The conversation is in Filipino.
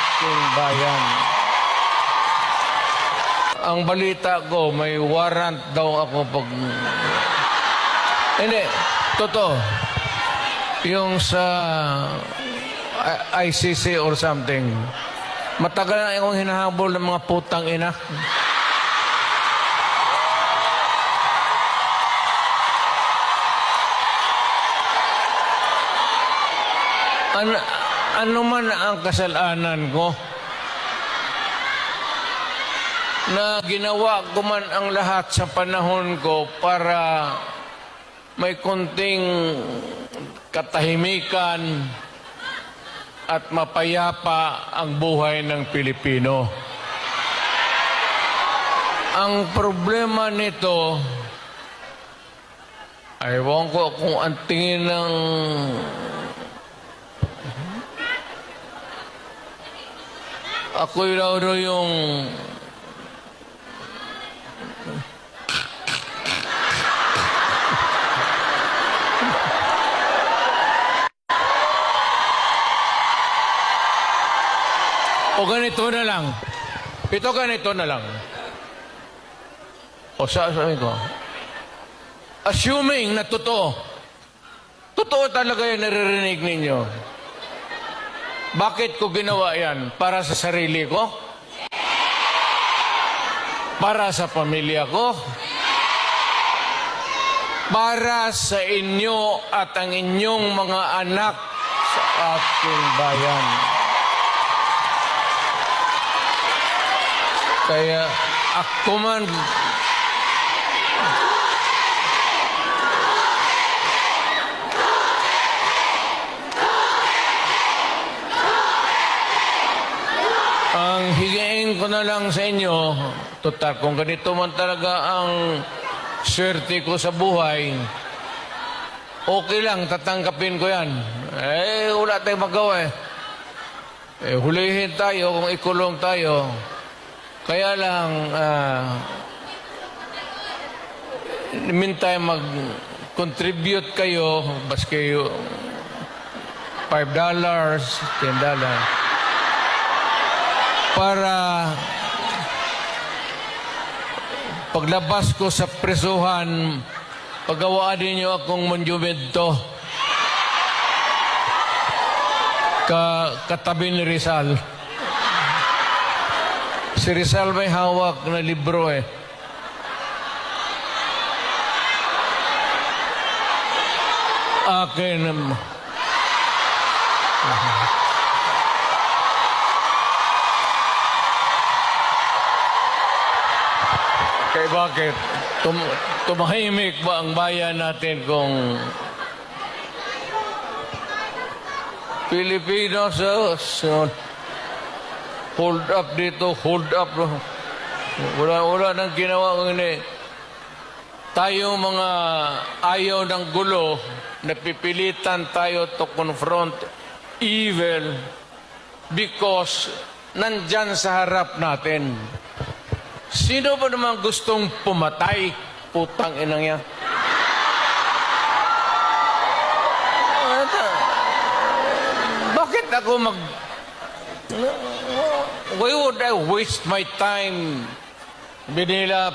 ating bayan. Ang balita ko, may warrant daw ako pag... Hindi, totoo. Yung sa ICC or something. Matagal na akong hinahabol ng mga putang ina. Ano man ang kasalanan ko, na ginawa ko man ang lahat sa panahon ko para may konting katahimikan at mapayapa ang buhay ng Pilipino. Ang problema nito, ewan ko kung ang tingin ng ako'y raw yung o ganito na lang. Ito ganito na lang. O sabi ko, assuming na totoo talaga yung naririnig ninyo, bakit ko ginawa yan? Para sa sarili ko? Para sa pamilya ko? Para sa inyo at ang inyong mga anak sa ating bayan. Kaya ako man ang higain ko na lang sa inyo, total, kung ganito man talaga ang swerte ko sa buhay, okay lang, tatanggapin ko yan. Wala tayong magawa hulihin tayo kung ikulong tayo. Kaya lang, in the meantime, mag-contribute kayo, bas kayo $5, $10, para paglabas ko sa presuhan, pagawaan ninyo akong monumento katabi ni Rizal. Si Rizal may hawak na libro Akin. Kaya bakit? Tumahimik ba ang bayan natin kung Pilipinos hold up dito, hold up. Wala nang ginawa ko ini. Tayo mga ayaw ng gulo, napipilitan tayo to confront evil because nandyan sa harap natin. Sino ba naman gustong pumatay? Putang inang yan. Bakit ako why would I waste my time? Binila